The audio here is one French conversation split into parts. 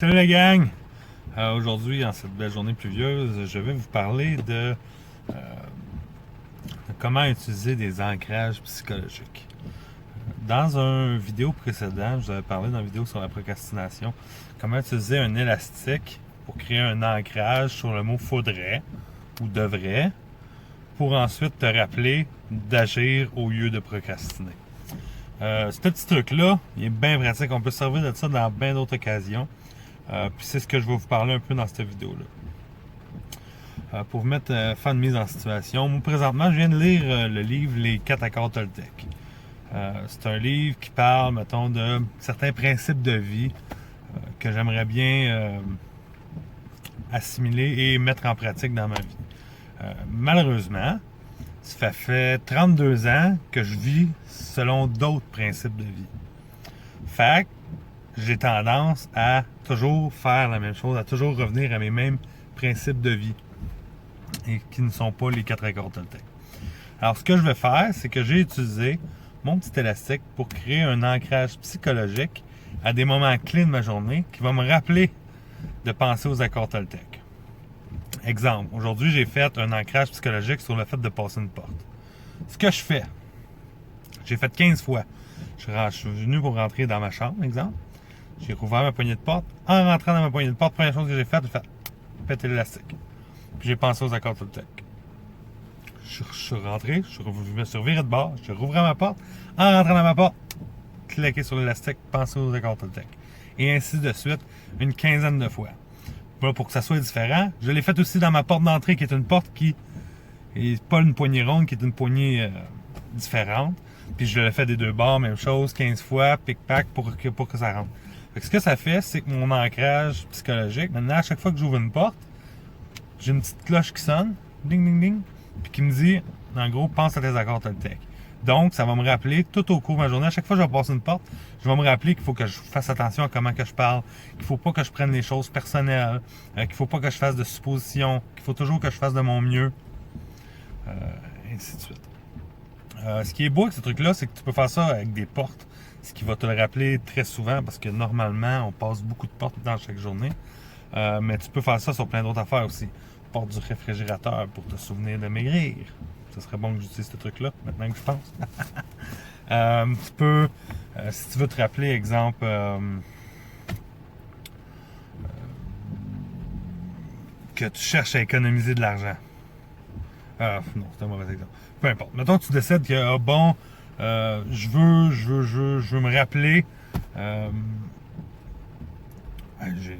Salut la gang! Aujourd'hui, en cette belle journée pluvieuse, je vais vous parler de comment utiliser des ancrages psychologiques. Dans une vidéo précédente, je vous avais parlé dans une vidéo sur la procrastination, comment utiliser un élastique pour créer un ancrage sur le mot faudrait ou devrait pour ensuite te rappeler d'agir au lieu de procrastiner. Ce petit truc-là, il est bien pratique. On peut se servir de ça dans bien d'autres occasions. Puis c'est ce que je vais vous parler un peu dans cette vidéo-là. Pour vous mettre fin de mise en situation, moi présentement, je viens de lire le livre Les 4 accords Toltec. C'est un livre qui parle, mettons, de certains principes de vie que j'aimerais bien assimiler et mettre en pratique dans ma vie. Malheureusement, ça fait 32 ans que je vis selon d'autres principes de vie. Fait que j'ai tendance à toujours faire la même chose, à toujours revenir à mes mêmes principes de vie et qui ne sont pas les 4 accords Toltec. Alors, ce que je vais faire, c'est que j'ai utilisé mon petit élastique pour créer un ancrage psychologique à des moments clés de ma journée qui va me rappeler de penser aux accords Toltec. Exemple, aujourd'hui, j'ai fait un ancrage psychologique sur le fait de passer une porte. Ce que je fais, j'ai fait 15 fois. Je suis venu pour rentrer dans ma chambre, exemple. J'ai rouvert ma poignée de porte. En rentrant dans ma poignée de porte, première chose que j'ai faite, j'ai fait péter l'élastique. Puis j'ai pensé aux accords Toltec. Je suis rentré, je me suis reviré de bord, j'ai rouvert ma porte. En rentrant dans ma porte, cliquer sur l'élastique, penser aux accords Toltec. Et ainsi de suite, une quinzaine de fois. Voilà, pour que ça soit différent, je l'ai fait aussi dans ma porte d'entrée, qui est une porte qui n'est pas une poignée ronde, qui est une poignée différente. Puis je l'ai fait des deux bords, même chose, 15 fois, pic-pac, pour que ça rentre. Fait que ce que ça fait, c'est que mon ancrage psychologique, maintenant, à chaque fois que j'ouvre une porte, j'ai une petite cloche qui sonne, ding, ding, ding, puis qui me dit, en gros, pense à tes accords Toltec. Donc, ça va me rappeler tout au cours de ma journée, à chaque fois que je vais passer une porte, je vais me rappeler qu'il faut que je fasse attention à comment que je parle, qu'il faut pas que je prenne les choses personnelles, qu'il faut pas que je fasse de suppositions, qu'il faut toujours que je fasse de mon mieux, ainsi de suite. Ce qui est beau avec ce truc-là, c'est que tu peux faire ça avec des portes, ce qui va te le rappeler très souvent, parce que normalement, on passe beaucoup de portes dans chaque journée, mais tu peux faire ça sur plein d'autres affaires aussi. Porte du réfrigérateur pour te souvenir de maigrir. Ce serait bon que j'utilise ce truc-là, maintenant que je pense. Tu peux, si tu veux te rappeler, exemple, que tu cherches à économiser de l'argent. Non, c'est un mauvais exemple. Peu importe. Mettons que tu décides que, je veux me rappeler. J'ai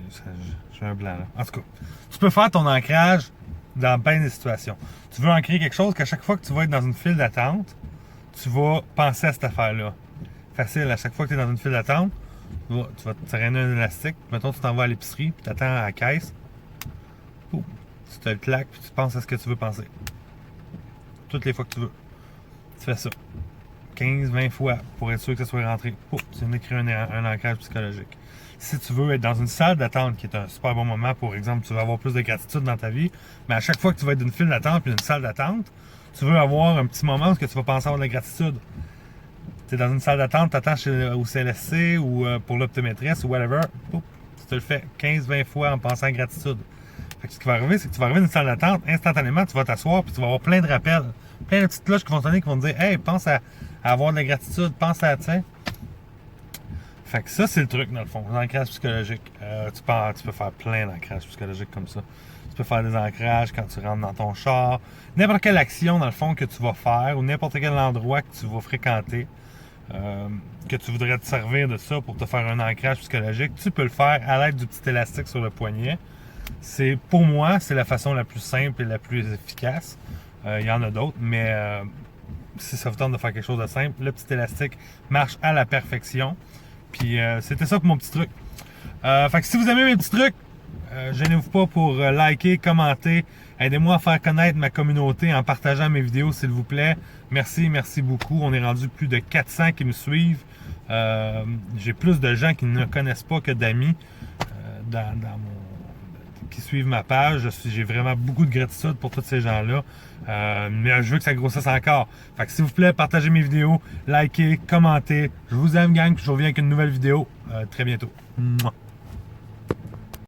un blanc là. En tout cas, tu peux faire ton ancrage dans bien des situations. Tu veux ancrer quelque chose qu'à chaque fois que tu vas être dans une file d'attente, tu vas penser à cette affaire-là. Facile, à chaque fois que tu es dans une file d'attente, tu vas te traîner un élastique. Mettons, tu t'en vas à l'épicerie, puis tu attends à la caisse. Boum, tu te le claques, puis tu penses à ce que tu veux penser. Toutes les fois que tu veux. Tu fais ça. 15-20 fois pour être sûr que ça soit rentré. Pouf, tu viens de créer un ancrage psychologique. Si tu veux être dans une salle d'attente, qui est un super bon moment, pour exemple, tu veux avoir plus de gratitude dans ta vie, mais à chaque fois que tu vas être d'une file d'attente puis d'une salle d'attente, tu veux avoir un petit moment où tu vas penser avoir de la gratitude. Tu es dans une salle d'attente, tu attends au CLSC ou pour l'optométriste ou whatever, pouf, tu te le fais 15-20 fois en pensant à gratitude. Fait que ce qui va arriver, c'est que tu vas arriver dans une salle d'attente, instantanément, tu vas t'asseoir puis tu vas avoir plein de rappels, plein de petites cloches qui vont sonner, qui vont te dire « Hey, pense à avoir de la gratitude, pense à, tu sais. » Fait que ça, c'est le truc, dans le fond, l'ancrage psychologique. Tu peux faire plein d'ancrages psychologiques comme ça. Tu peux faire des ancrages quand tu rentres dans ton char. N'importe quelle action, dans le fond, que tu vas faire ou n'importe quel endroit que tu vas fréquenter, que tu voudrais te servir de ça pour te faire un ancrage psychologique, tu peux le faire à l'aide du petit élastique sur le poignet. Pour moi, c'est la façon la plus simple et la plus efficace. Il y en a d'autres, mais si ça vous tente de faire quelque chose de simple, le petit élastique marche à la perfection. Puis c'était ça pour mon petit truc. Fait que si vous aimez mes petits trucs, gênez-vous pas pour liker, commenter. Aidez-moi à faire connaître ma communauté en partageant mes vidéos, s'il vous plaît. Merci beaucoup. On est rendu plus de 400 qui me suivent. J'ai plus de gens qui ne me connaissent pas que d'amis qui suivent ma page. J'ai vraiment beaucoup de gratitude pour tous ces gens-là. Mais je veux que ça grossisse encore. Fait que s'il vous plaît, partagez mes vidéos, likez, commentez. Je vous aime, gang. Je reviens avec une nouvelle vidéo très bientôt. Mouah.